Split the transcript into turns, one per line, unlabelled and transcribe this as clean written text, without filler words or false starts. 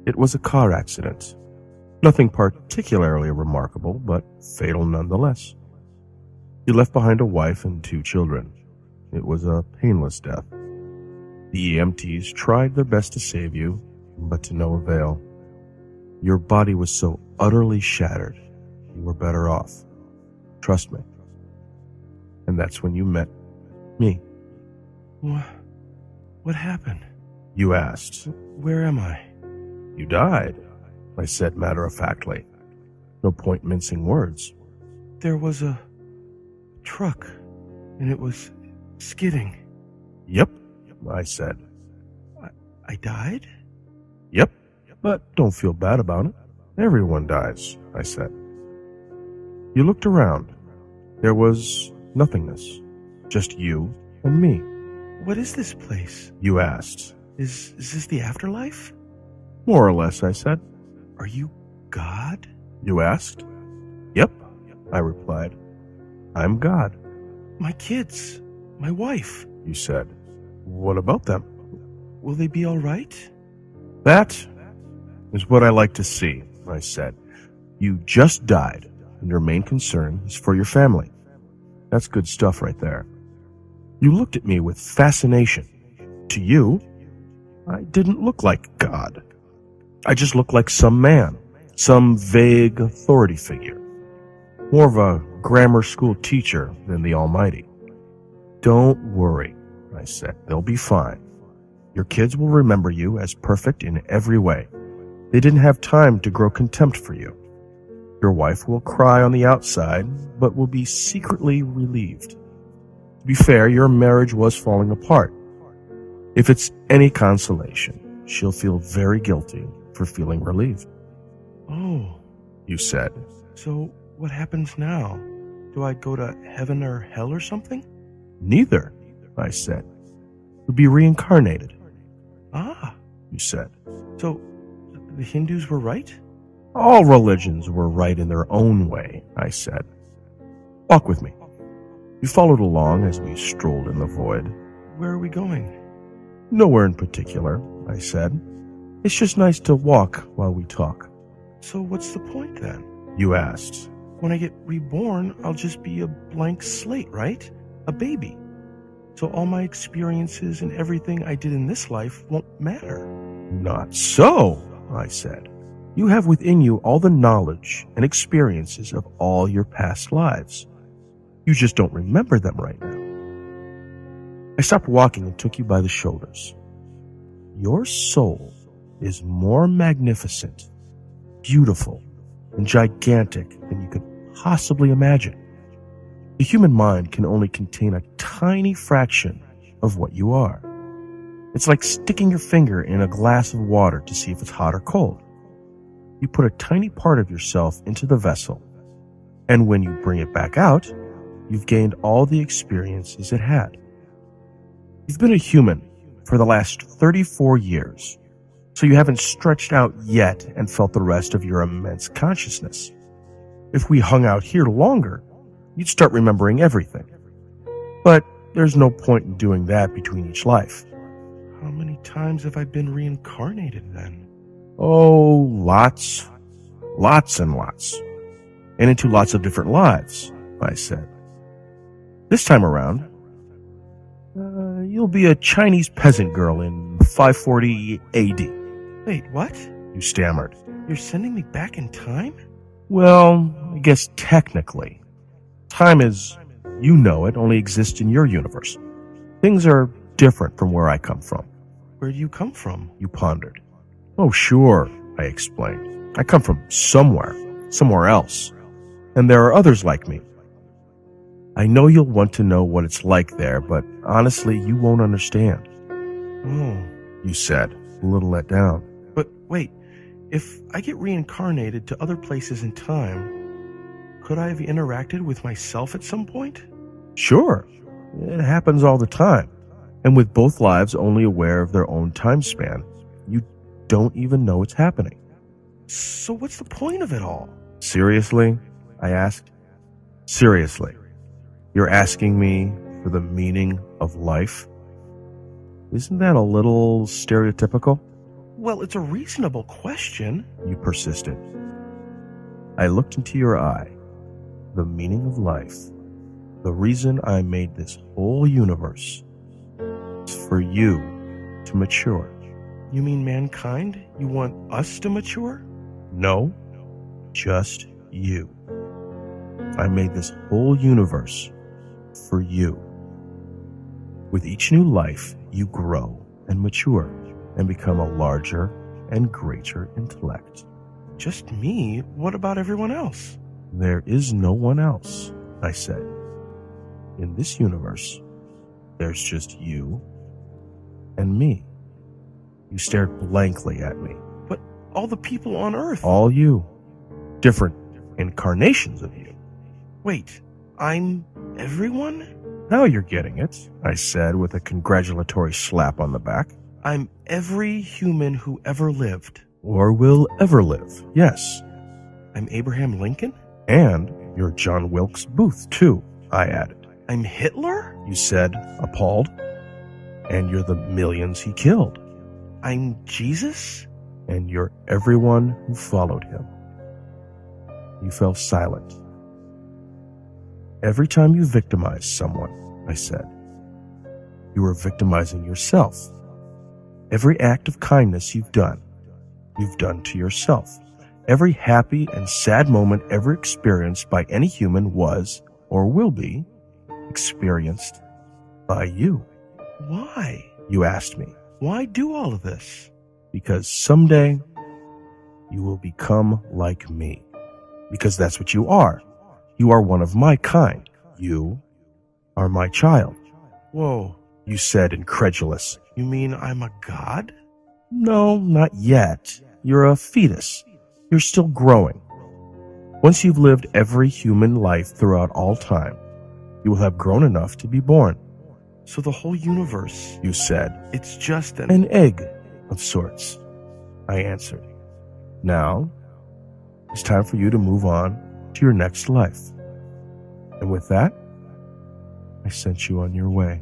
It was a car accident. Nothing particularly remarkable, but fatal nonetheless. You left behind a wife and 2 children. It was a painless death. The EMTs tried their best to save you, but to no avail. Your body was so utterly shattered, you were better off. Trust me. And that's when you met me.
What happened?
You asked.
Where am I?
You died, I said matter-of-factly. No point mincing words.
There was a truck, and it was skidding.
Yep, I said.
I died?
Yep, but don't feel bad about it. Everyone dies, I said. You looked around. There was nothingness. Just you and me.
What is this place?
You asked.
Is this the afterlife?
More or less, I said.
Are you God?
You asked. Yep, I replied. I'm God.
My kids, my wife.
You said. What about them?
Will they be all right?
That is what I like to see, I said. You just died, and your main concern is for your family. That's good stuff right there. You looked at me with fascination. To you, I didn't look like God. I just looked like some man, some vague authority figure. More of a grammar school teacher than the Almighty. Don't worry, I said. They'll be fine. Your kids will remember you as perfect in every way. They didn't have time to grow contempt for you. Your wife will cry on the outside, but will be secretly relieved. To be fair, your marriage was falling apart. If it's any consolation, she'll feel very guilty for feeling relieved.
Oh,
you said.
So what happens now? Do I go to heaven or hell or something?
Neither, I said. You'll be reincarnated.
Ah,
you said.
So the Hindus were right?
All religions were right in their own way, I said. Walk with me. You followed along as we strolled in the void.
Where are we going?
Nowhere in particular, I said. It's just nice to walk while we talk.
So what's the point then?
You asked.
When I get reborn, I'll just be a blank slate, right? A baby. So all my experiences and everything I did in this life won't matter.
Not so, I said. You have within you all the knowledge and experiences of all your past lives. You just don't remember them right now. I stopped walking and took you by the shoulders. Your soul is more magnificent, beautiful, and gigantic than you could possibly imagine. The human mind can only contain a tiny fraction of what you are. It's like sticking your finger in a glass of water to see if it's hot or cold. You put a tiny part of yourself into the vessel, and when you bring it back out, you've gained all the experiences it had. You've been a human for the last 34 years, so you haven't stretched out yet and felt the rest of your immense consciousness. If we hung out here longer, you'd start remembering everything. But there's no point in doing that between each life.
How many times have I been reincarnated then?
Oh, lots. Lots and lots. And into lots of different lives, I said. This time around, you'll be a Chinese peasant girl in 540 AD.
Wait, what?
You stammered.
You're sending me back in time?
Well, I guess technically. Time as you know it only exists in your universe. Things are different from where I come from.
Where do you come from?
You pondered. Oh, sure, I explained. I come from somewhere else. And there are others like me. I know you'll want to know what it's like there, but honestly, you won't understand.
Oh,
you said, a little let down.
But wait, if I get reincarnated to other places in time, could I have interacted with myself at some point?
Sure. It happens all the time. And with both lives only aware of their own time span, you don't even know it's happening.
So what's the point of it all?
Seriously? I asked. Seriously. You're asking me for the meaning of life? Isn't that a little stereotypical?
Well, it's a reasonable question,
you persisted. I looked into your eye. The meaning of life, the reason I made this whole universe, is for you to mature.
You mean mankind? You want us to mature?
No, just you. I made this whole universe for you. With each new life, you grow and mature and become a larger and greater intellect.
Just me? What about everyone else?
There is no one else, I said. In this universe, there's just you and me. You stared blankly at me.
But all the people on Earth...
All you. Different incarnations of you.
Wait, I'm everyone?
Now you're getting it, I said with a congratulatory slap on the back.
I'm every human who ever lived.
Or will ever live, yes.
I'm Abraham Lincoln?
And you're John Wilkes Booth, too, I added.
I'm Hitler?
You said, appalled. And you're the millions he killed.
I'm Jesus?
And you're everyone who followed him. You fell silent. Every time you victimized someone, I said, you were victimizing yourself. Every act of kindness you've done to yourself. Every happy and sad moment ever experienced by any human was, or will be, experienced by you.
Why?
You asked me.
Why do all of this?
Because someday you will become like me. Because that's what you are. You are one of my kind. You are my child.
Whoa,
you said, incredulous.
You mean I'm a god?
No, not yet. You're a fetus. You're still growing. Once you've lived every human life throughout all time, you will have grown enough to be born.
So the whole universe,
you said,
it's just
an egg of sorts, I answered. Now, it's time for you to move on to your next life. And with that, I sent you on your way.